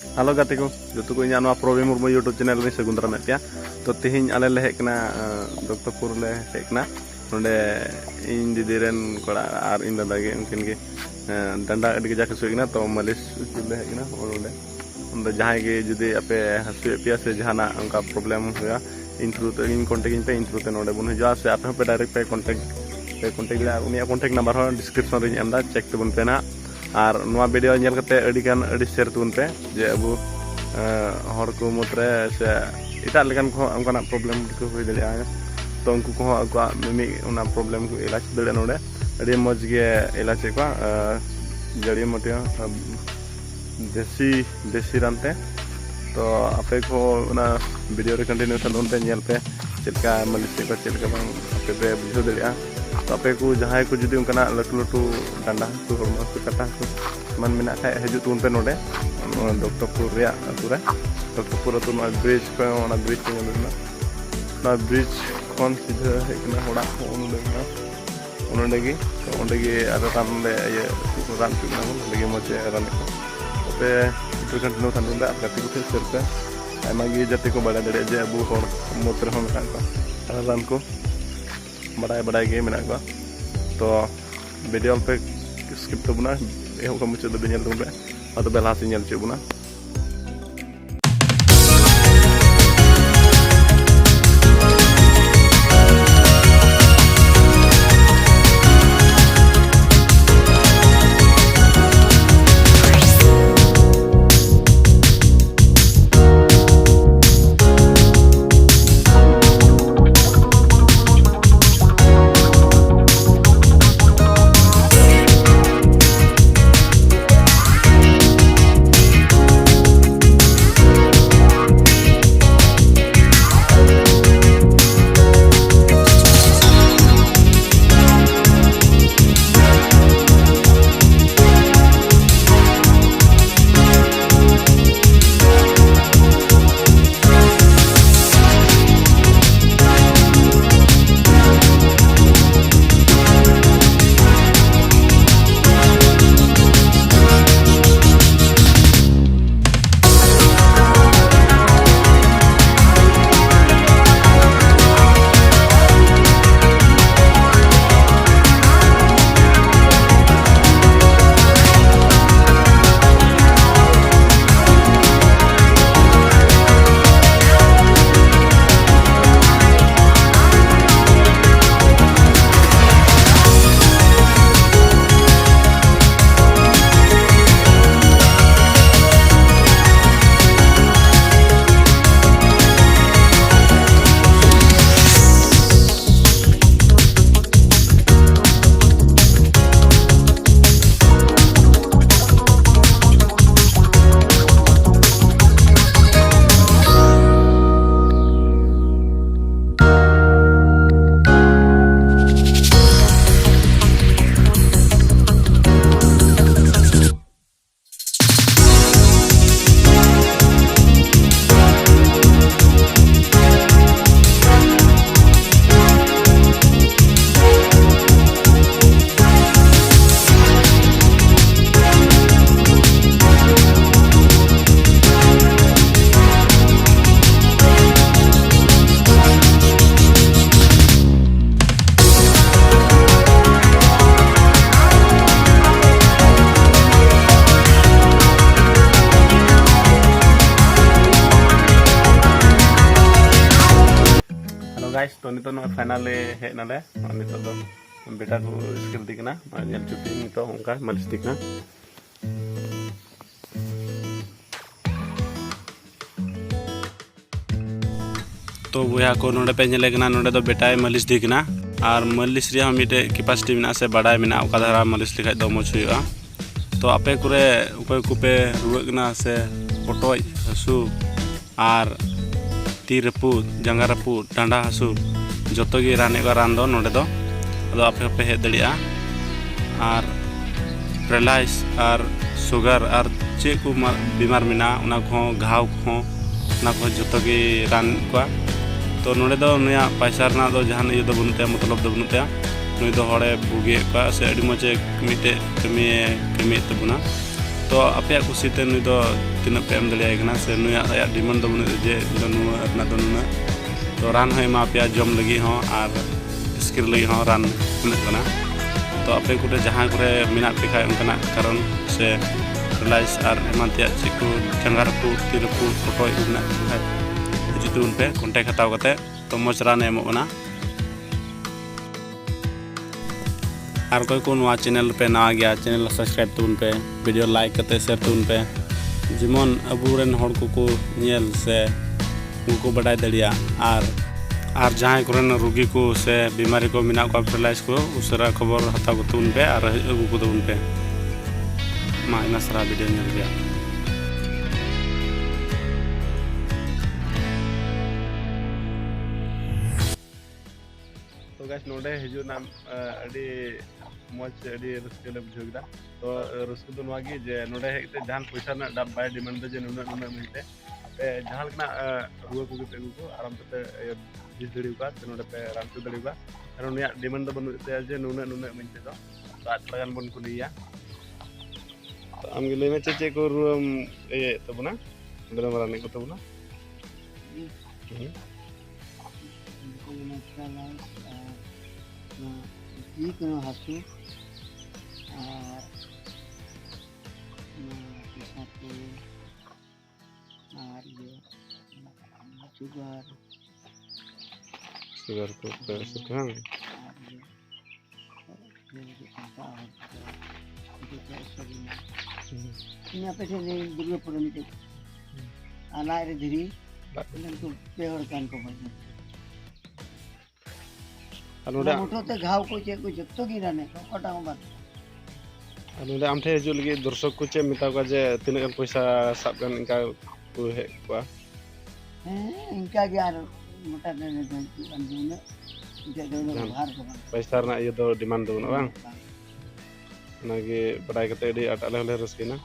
hello गाते को जो को इन प्रवीण मुर्मू यूट्यूब चैनल में सगुन दाराम पे तो तेहन आले ले हेकना डॉक्टरपुर ले हेकना नोडे इन दीदी रेन कोड़ा और इन दादा गे उनकिन गे डंडा अड़ी जाके सुइना तो मालिश ले हेकना ओंडे उन जहां गे जुदी आपे हसु पिया से जहाना उनका प्रॉब्लम हुआ इन थ्रू तो इन कांटेक्ट इन पे इन थ्रू ते नोडे बुन हिजा से आपे पे डायरेक्ट पे कांटेक्ट ले उनिया कांटेक्ट नंबर हो डिस्क्रिप्शन रे एमदा चेक तबन पे ना और नवा वीडियो नेल कते अड़ी गान अड़ी शेयर तुन पे जे अबु हर को मुद्रे से इटा लेकन को उनका प्रॉब्लम को हुई दलिया तो उनको को अगवा मिमी उना प्रॉब्लम को इलाज दले नोडे अड़ी मज गे इलाज को जड़ी मोटिया देसी रानते तो आपे को ना वीडियो रे कंटिन्यू तन पे नेल पे चलका मालिश को चलका बांग आपे पे बुझो दलिया तो आपे को जहां को जुदी उनका लटू लटू डांडा को हरमो को कटा को मन मेना खाय हजू तुन पे नोडे डॉक्टरपुर रे अतुरे डॉक्टरपुर अतु ना ब्रिज को ना ब्रिज को ना ब्रिज कोन सीधा हेकना होड़ा ओनडे ओनडे तो ओनडे आरो रान ले ये रान को ना लगे मचे रान को पे तो कंटिन्यू थान दे आपका को शेयर पे आमा गे जते को बड़ा दड़े जे अबु होड़ मोत्र हम का रान को बड़ा गे मेना को तो वीडियो पे स्किप तो बुना ए को मुचे दो बेल तुम पे और तो बेला से नेल चे बुना गाइस तो नितो न फाइनल हे नाले नितो तो बेटा को स्किल दिकना नेल चुटी नितो उनका मालिश दिकना तो बुया को नोडे पे नेले कना नोडे तो बेटा मालिश दिकना और मालिश रे हम मिटे कैपेसिटी मेना से बड़ा मेना ओका धारा मालिश लिखाय दो मच हुआ तो आपे कुरे उकोय कुपे रुवगना से पटोय हसु और ती रपूद जंगा रपूद डांडा हसु जो गे रान रान दो नोडे दो अदो आपे पे हे दड़िया और पैरालाइज और सुगर और चे को बीमार मेना उना को घाव को जो गे रान को तो नोडे दो नुया पैसा रना दो जहान ये दो बनुते मतलब दो बनुते नुई दो हड़े बुगे से अड़ी मजे मिटे कमी तबुना तो आपे कुसीते नुई दो तीना पे एम दलिया कना से नुई आया डिमांड दो जे दो नुआ अपना दो नुना तो रान हो एमा पे जम लगी हो और स्किर लगी हो रान कना तो आपे को जहाँ को मेना पे खाए उनका कारण से रिलाइज और एमानतिया चिको जंगार को तीर को फोटो उना हिजुन पे कॉन्टेक्ट हताव करते तो मज रान एमोना और कोई को नवा चैनल पे नवा गया चैनल सब्सक्राइब तबन पे वीडियो लाइक करते शेयर तबन पे जेमन अबुरेन हर को नेल से उनको बढ़ाई दड़िया और जहाँ को रोगी को से बीमारी को मिना को पैरालाइज को उसरा खबर हताव तबन पे और अगू को तबन पे मा इना सारा वीडियो नेल गया तो गाइस नोडे हिजुना अडी मज अडी रस्के ले बुझोगदा तो रस्के दो नवागी जे नोडे हेते जहान पैसा ना डाब बाय डिमांड जे नुना नुना मिलते पे जहां लकना रुआ को पे को आराम से जिस दड़ी का नोडे पे राम से दड़ी का कारण या डिमांड दो बनु ते जे नुना नुना मिलते तो आज लगान बन को लिया तो आम गे लेमे चे को रुम ए तबना गरम रानी को तबना Ini hasil satu sugar ko sekarang ini apa sih ini dulu pernah itu anak ada diri dan tu peorkan kau macam अनुडा मोटो ते घाव को चे को जत्तो गिरा ने कटा बात अनुडा आम ठे जो लगी दर्शक को चे मिता का जे तीन गन पैसा साब गन इनका को है को इनका यार मोटा ने अंदुने इनका दो बाहर को पैसा ना ये दो डिमांड दो ना बांग नागे पढ़ाई करते डी अटले हले रसकिना